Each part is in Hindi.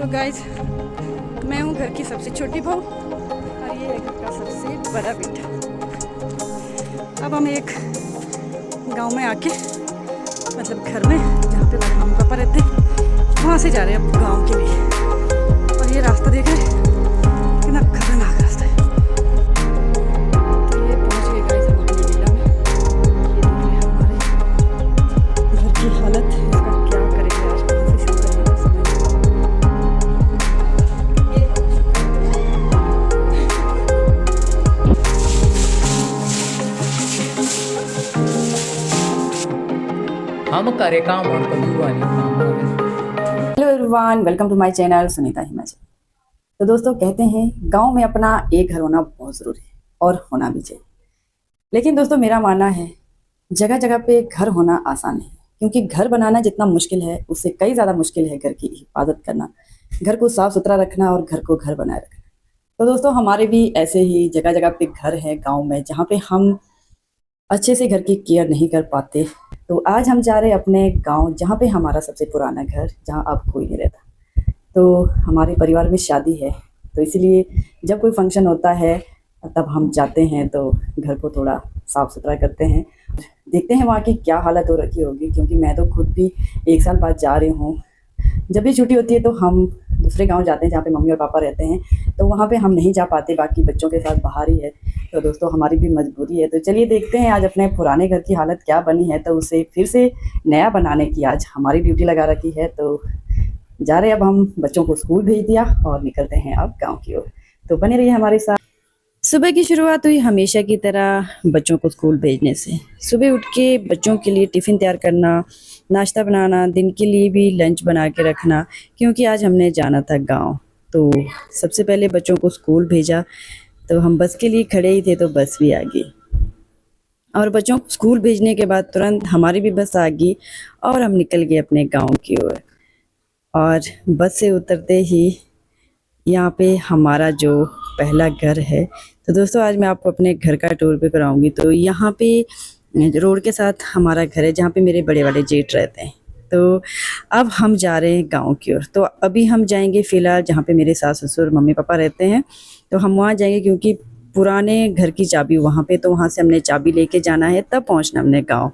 तो गाइज मैं हूँ घर की सबसे छोटी बहू और ये है घर का सबसे बड़ा बेटा। अब हम एक गांव में आके मतलब घर में जहाँ पे मेरे मम्मी पापा रहते हैं वहाँ से जा रहे हैं अब गांव के लिए। और ये रास्ता देख रहे हैं कितना खतरनाक रास्ता है। तो ये पहुँच गए गाइस हम अपने विला में। ये देख रहे हैं हमारे घर की हालत, इसका क्या करेंगे आज, कहाँ से शुरू करने का समय। हम करे काम और कभी हुआ नहीं। Hello everyone, welcome to my channel Sunita Himachal. तो दोस्तों कहते हैं गांव में अपना एक घर होना बहुत ज़रूरी है और होना भी चाहिए। लेकिन दोस्तों मेरा मानना है जगह जगह पे घर होना आसान है, क्योंकि घर बनाना जितना मुश्किल है उससे कई ज़्यादा मुश्किल है घर की हिफाजत करना, घर को साफ सुथरा रखना और घर को घर बनाए रखना। तो दोस्तों हमारे भी ऐसे ही जगह जगह पे घर है गाँव में, जहाँ पे हम अच्छे से घर की केयर नहीं कर पाते। तो आज हम जा रहे हैं अपने गांव, जहाँ पे हमारा सबसे पुराना घर, जहाँ अब कोई नहीं रहता। तो हमारे परिवार में शादी है, तो इसलिए जब कोई फंक्शन होता है तब हम जाते हैं तो घर को थोड़ा साफ़ सुथरा करते हैं, देखते हैं वहाँ की क्या हालत हो रखी होगी। क्योंकि मैं तो खुद भी 1 साल बाद जा रही हूँ। जब भी छुट्टी होती है तो हम दूसरे गांव जाते हैं जहाँ पे मम्मी और पापा रहते हैं, तो वहाँ पे हम नहीं जा पाते, बाकी बच्चों के साथ बाहर ही है। तो दोस्तों हमारी भी मजबूरी है। तो चलिए देखते हैं आज अपने पुराने घर की हालत क्या बनी है, तो उसे फिर से नया बनाने की आज हमारी ड्यूटी लगा रखी है। तो जा रहे अब हम, बच्चों को स्कूल भेज दिया और निकलते हैं अब गाँव की ओर। तो बने रहिए हमारे साथ। सुबह की शुरुआत हुई हमेशा की तरह बच्चों को स्कूल भेजने से। सुबह उठ के बच्चों के लिए टिफ़िन तैयार करना, नाश्ता बनाना, दिन के लिए भी लंच बना के रखना, क्योंकि आज हमने जाना था गांव। तो सबसे पहले बच्चों को स्कूल भेजा, तो हम बस के लिए खड़े ही थे तो बस भी आ गई। और बच्चों को स्कूल भेजने के बाद तुरंत हमारी भी बस आ गई और हम निकल गए अपने गाँव की ओर। और बस से उतरते ही यहाँ पे हमारा जो पहला घर है, तो दोस्तों आज मैं आपको अपने घर का टूर पे कराऊंगी। तो यहाँ पे रोड के साथ हमारा घर है, जहाँ पे मेरे बड़े बड़े जेठ रहते हैं। तो अब हम जा रहे हैं गांव की ओर। तो अभी हम जाएंगे फ़िलहाल जहाँ पे मेरे सास ससुर मम्मी पापा रहते हैं, तो हम वहाँ जाएंगे, क्योंकि पुराने घर की चाबी वहाँ पे, तो वहाँ से हमने चाबी लेके जाना है, तब पहुँचना हमने गाँव।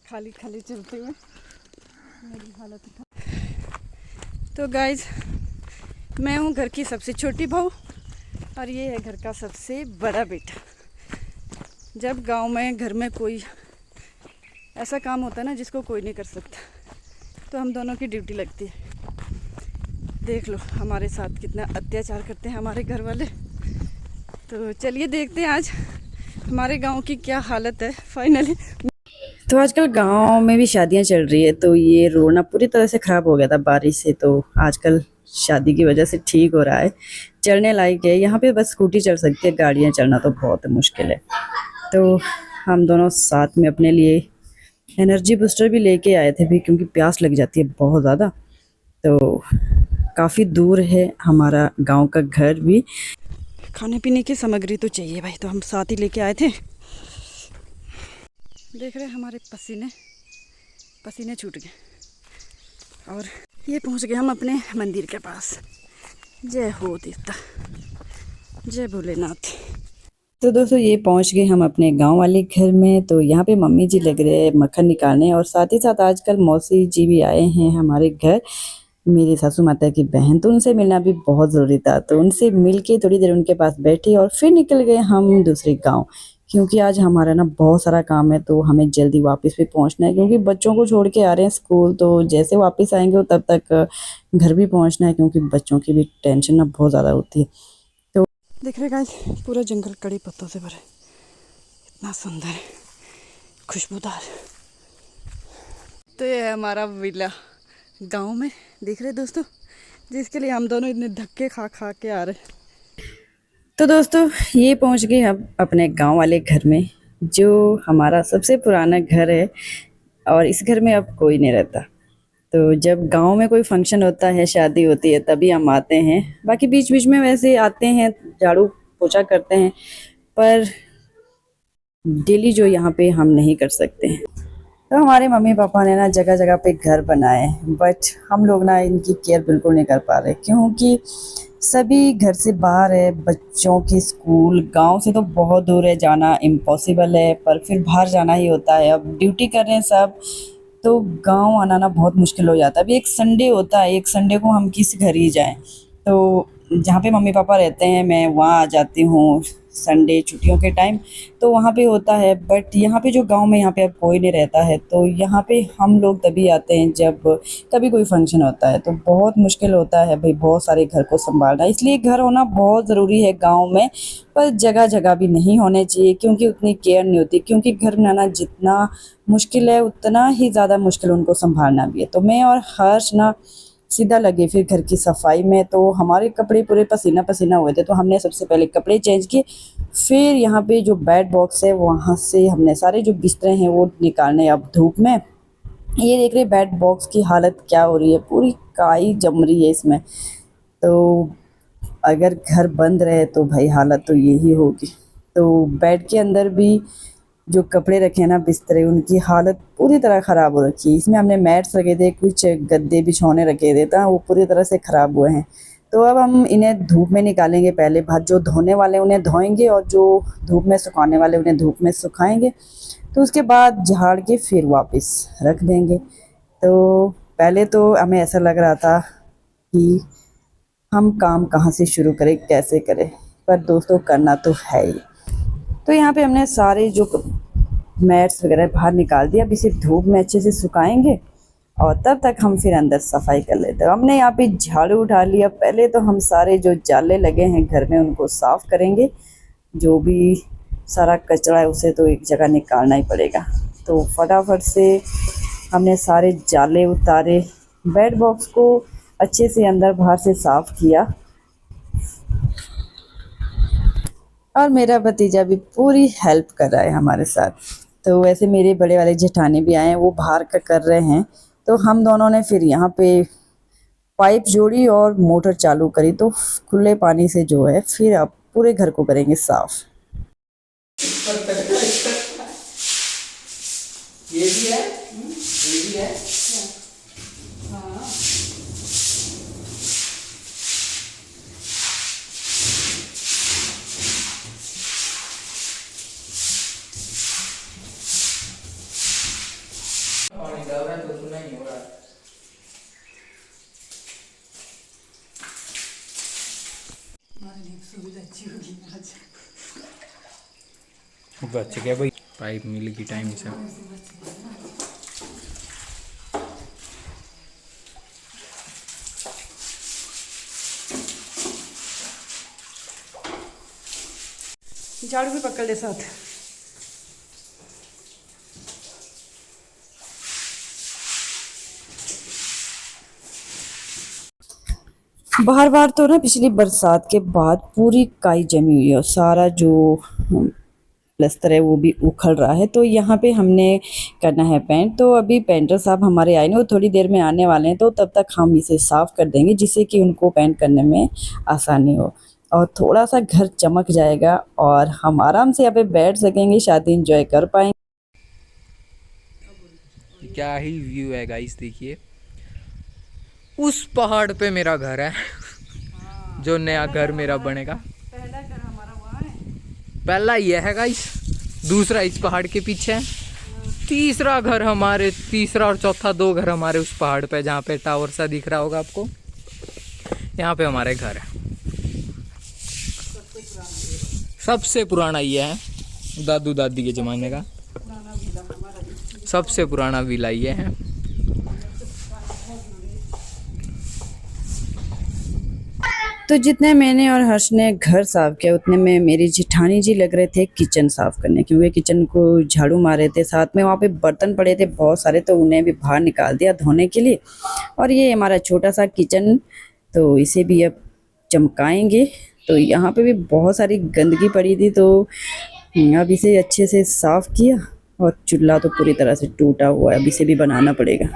खाली खाली चलते हुए मेरी हालत। तो गाइज मैं हूँ घर की सबसे छोटी बहू और ये है घर का सबसे बड़ा बेटा। जब गांव में घर में कोई ऐसा काम होता है ना जिसको कोई नहीं कर सकता, तो हम दोनों की ड्यूटी लगती है। देख लो हमारे साथ कितना अत्याचार करते हैं हमारे घर वाले। तो चलिए देखते हैं आज हमारे गांव की क्या हालत है फाइनली। तो आजकल गांव में भी शादियां चल रही है, तो ये रोड ना पूरी तरह से ख़राब हो गया था बारिश से, तो आजकल शादी की वजह से ठीक हो रहा है, चढ़ने लायक है। यहाँ पे बस स्कूटी चल सकती है, गाड़ियाँ चलना तो बहुत मुश्किल है। तो हम दोनों साथ में अपने लिए एनर्जी बूस्टर भी लेके आए थे भी, क्योंकि प्यास लग जाती है बहुत ज़्यादा। तो काफ़ी दूर है हमारा गांव का घर भी। खाने पीने की सामग्री तो चाहिए भाई, तो हम साथ ही लेके आए थे। देख रहे हैं हमारे पसीने छूट गए और ये पहुंच गए हम अपने मंदिर के पास। जय हो देवता, जय भोलेनाथ। तो दोस्तों ये पहुंच गए हम अपने गांव वाले घर में। तो यहाँ पे मम्मी जी लग रहे हैं मक्खन निकालने, और साथ ही साथ आजकल मौसी जी भी आए हैं हमारे घर, मेरी सासू माता की बहन। तो उनसे मिलना भी बहुत ज़रूरी था, तो उनसे मिल के थोड़ी देर उनके पास बैठे और फिर निकल गए हम दूसरे गाँव, क्योंकि आज हमारा ना बहुत सारा काम है, तो हमें जल्दी वापस भी पहुंचना है, क्योंकि बच्चों को छोड़ के आ रहे हैं स्कूल। तो जैसे वापस आएंगे तब तक घर भी पहुंचना है, क्योंकि बच्चों की भी टेंशन ना बहुत ज़्यादा होती है। तो देख रहे गाइस पूरा जंगल कड़ी पत्तों से भरा है, इतना सुंदर है, खुशबूदार। तो ये है हमारा विला गांव में, देख रहे दोस्तों, जिसके लिए हम दोनों इतने धक्के खा खा के आ रहे हैं। तो दोस्तों ये पहुंच गए हम अपने गांव वाले घर में, जो हमारा सबसे पुराना घर है, और इस घर में अब कोई नहीं रहता। तो जब गांव में कोई फंक्शन होता है, शादी होती है, तभी हम आते हैं। बाकी बीच बीच में वैसे आते हैं, झाड़ू पोछा करते हैं, पर डेली जो यहाँ पे हम नहीं कर सकते हैं। तो हमारे मम्मी पापा ने ना जगह जगह पे घर बनाए हैं, बट हम लोग ना इनकी केयर बिल्कुल नहीं कर पा रहे, क्योंकि सभी घर से बाहर है। बच्चों के स्कूल गांव से तो बहुत दूर है, जाना इम्पॉसिबल है, पर फिर बाहर जाना ही होता है। अब ड्यूटी कर रहे हैं सब, तो गांव आना ना बहुत मुश्किल हो जाता है। अभी एक संडे होता है, एक संडे को हम किस घर ही जाएं। तो जहाँ पे मम्मी पापा रहते हैं मैं वहाँ आ जाती हूँ संडे छुट्टियों के टाइम, तो वहाँ पे होता है। बट यहाँ पे जो गांव में यहाँ पे अब कोई नहीं रहता है, तो यहाँ पे हम लोग तभी आते हैं जब कभी कोई फंक्शन होता है। तो बहुत मुश्किल होता है भाई, बहुत सारे घर को संभालना, इसलिए घर होना बहुत ज़रूरी है गांव में। पर जगह जगह भी नहीं होने चाहिए, क्योंकि उतनी केयर नहीं होती, क्योंकि घर बनाना जितना मुश्किल है उतना ही ज़्यादा मुश्किल उनको संभालना भी है। तो मैं और हर्ष ना सीधा लगे फिर घर की सफाई में। तो हमारे कपड़े पूरे पसीना पसीना हुए थे, तो हमने सबसे पहले कपड़े चेंज किए। फिर यहाँ पे जो बेड बॉक्स है वहाँ से हमने सारे जो बिस्तरे हैं वो निकालने अब धूप में। ये देख रहे बेड बॉक्स की हालत क्या हो रही है, पूरी काई जम रही है इसमें। तो अगर घर बंद रहे तो भाई हालत तो यही होगी। तो बेड के अंदर भी जो कपड़े रखे हैं ना, बिस्तरे, उनकी हालत पूरी तरह ख़राब हो रखी है। इसमें हमने मैट्स रखे थे, कुछ गद्दे बिछौने रखे थे, तो वो पूरी तरह से ख़राब हुए हैं। तो अब हम इन्हें धूप में निकालेंगे, पहले भात जो धोने वाले उन्हें धोएंगे और जो धूप में सुखाने वाले उन्हें धूप में सुखाएंगे। तो उसके बाद झाड़ के फिर वापस रख देंगे। तो पहले तो हमें ऐसा लग रहा था कि हम काम कहाँ से शुरू करें, कैसे करें, पर दोस्तों करना तो है ही। तो यहाँ पे हमने सारे जो मैट्स वगैरह बाहर निकाल दिया। अब इसे धूप में अच्छे से सुखाएंगे और तब तक हम फिर अंदर सफाई कर लेते हैं। हमने यहाँ पे झाड़ू उठा लिया। पहले तो हम सारे जो जाले लगे हैं घर में उनको साफ़ करेंगे। जो भी सारा कचरा है उसे तो एक जगह निकालना ही पड़ेगा। तो फटाफट से हमने सारे जाले उतारे, बेड बॉक्स को अच्छे से अंदर बाहर से साफ़ किया। और मेरा भतीजा भी पूरी हेल्प कर रहा है हमारे साथ। तो वैसे मेरे बड़े वाले जेठानी भी आए हैं, वो बाहर का कर रहे हैं। तो हम दोनों ने फिर यहाँ पे पाइप जोड़ी और मोटर चालू करी। तो खुले पानी से जो है फिर अब पूरे घर को करेंगे साफ। ये भी है, ये भी है। तो सुना ही हो रहा है। बच गया भाई, पाइप मिल गई टाइम से। झाड़ू भी पकड़ ले साथ। बार बार तो ना पिछली बरसात के बाद पूरी काई जमी हुई है और सारा जो प्लस्तर है वो भी उखड़ रहा है। तो यहाँ पे हमने करना है पेंट। तो अभी पेंटर साहब हमारे आए ना, वो थोड़ी देर में आने वाले हैं। तो तब तक हम इसे साफ़ कर देंगे, जिससे कि उनको पेंट करने में आसानी हो और थोड़ा सा घर चमक जाएगा और हम आराम से यहाँ पे बैठ सकेंगे, शादी इंजॉय कर पाएंगे। क्या ही व्यू है गाइस, देखिए उस पहाड़ पे मेरा घर है। जो नया घर मेरा बनेगा, पहला घर हमारा वहाँ है। पहला ये है गाइस, दूसरा इस पहाड़ के पीछे है, तीसरा घर हमारे, तीसरा और चौथा दो घर हमारे उस पहाड़ पे, जहाँ पे टावर सा दिख रहा होगा आपको, यहाँ पे हमारे घर है। सबसे पुराना ये है, दादू दादी के ज़माने का सबसे पुराना विला ये है। तो जितने मैंने और हर्ष ने घर साफ़ किया उतने में मेरी जेठानी जी लग रहे थे किचन साफ़ करने, क्योंकि किचन को झाड़ू मारे थे। साथ में वहाँ पे बर्तन पड़े थे बहुत सारे, तो उन्हें भी बाहर निकाल दिया धोने के लिए। और ये हमारा छोटा सा किचन, तो इसे भी अब चमकाएंगे। तो यहाँ पे भी बहुत सारी गंदगी पड़ी थी, तो अब इसे अच्छे से साफ़ किया। और चूल्हा तो पूरी तरह से टूटा हुआ है, अब इसे भी बनाना पड़ेगा।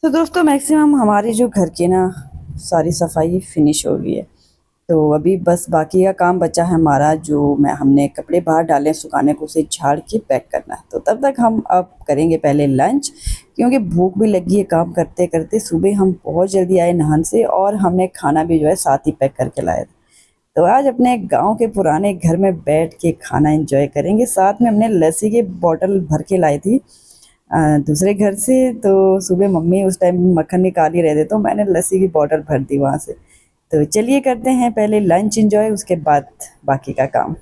तो दोस्तों मैक्सिमम हमारी जो घर की ना सारी सफाई फिनिश हो गई है। तो अभी बस बाकी का काम बचा है हमारा, जो हमने कपड़े बाहर डाले सुखाने को, उसे झाड़ के पैक करना है। तो तब तक हम अब करेंगे पहले लंच, क्योंकि भूख भी लगी है काम करते करते। सुबह हम बहुत जल्दी आए नहान से और हमने खाना भी जो है साथ ही पैक करके लाए थे। तो आज अपने गांव के पुराने घर में बैठ के खाना एंजॉय करेंगे। साथ में हमने लस्सी की बोतल भर के लाई थी दूसरे घर से। तो सुबह मम्मी उस टाइम मक्खन निकाल ही रहे थे, तो मैंने लस्सी की बोतल भर दी वहाँ से। तो चलिए करते हैं पहले लंच एंजॉय, उसके बाद बाकी का काम।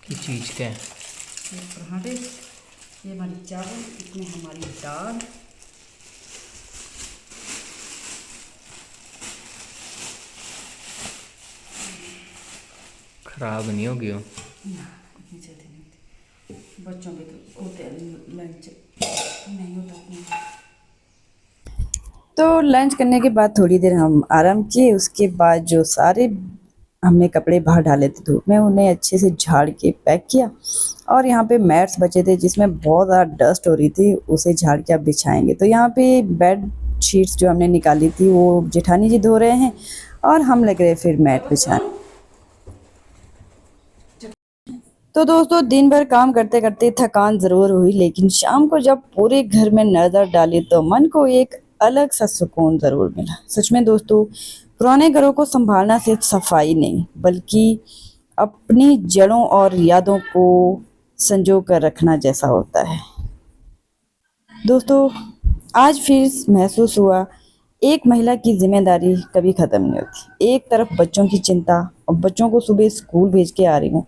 किस चीज़ के? पराठे, ये हमारी चावल, इसमें हमारी दाल। खराब नहीं होगी वो? इतनी जल्दी नहीं होती, बच्चों के तो होते हैं लंच, नहीं होता। तो लंच करने के बाद थोड़ी देर हम आराम किए। उसके बाद जो सारे हमने कपड़े बाहर डाले थे धूप में, उन्हें अच्छे से झाड़ के पैक किया। और यहाँ पे मैट्स बचे थे जिसमें बहुत ज़्यादा डस्ट हो रही थी, उसे झाड़ के अब बिछाएंगे। तो यहाँ पे बेड शीट्स जो हमने निकाली थी वो जेठानी जी धो रहे हैं और हम लग रहे फिर मैट बिछाने। तो दोस्तों दिन भर काम करते करते थकान ज़रूर हुई, लेकिन शाम को जब पूरे घर में नज़र डाली तो मन को एक अलग सा सुकून ज़रूर मिला। सच में दोस्तों, पुराने घरों को संभालना सिर्फ सफाई नहीं, बल्कि अपनी जड़ों और यादों को संजो कर रखना जैसा होता है। दोस्तों आज फिर महसूस हुआ, एक महिला की जिम्मेदारी कभी ख़त्म नहीं होती। एक तरफ बच्चों की चिंता, और बच्चों को सुबह स्कूल भेज के आ रही हूँ,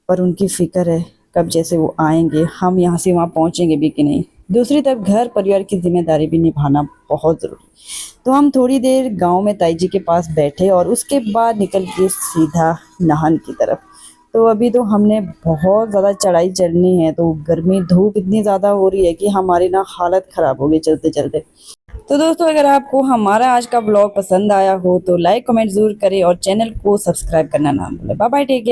पर उनकी फ़िक्र है कब जैसे वो आएंगे, हम यहाँ से वहाँ पहुँचेंगे भी कि नहीं। दूसरी तरफ घर परिवार की जिम्मेदारी भी निभाना बहुत ज़रूरी। तो हम थोड़ी देर गांव में ताई जी के पास बैठे और उसके बाद निकल के सीधा नाहन की तरफ। तो अभी तो हमने बहुत ज़्यादा चढ़ाई चढ़नी है, तो गर्मी धूप इतनी ज़्यादा हो रही है कि हमारी ना हालत ख़राब हो गई चलते चलते। तो दोस्तों अगर आपको हमारा आज का ब्लॉग पसंद आया हो तो लाइक कमेंट ज़रूर करें और चैनल को सब्सक्राइब करना ना भूलें। Bye bye, take care.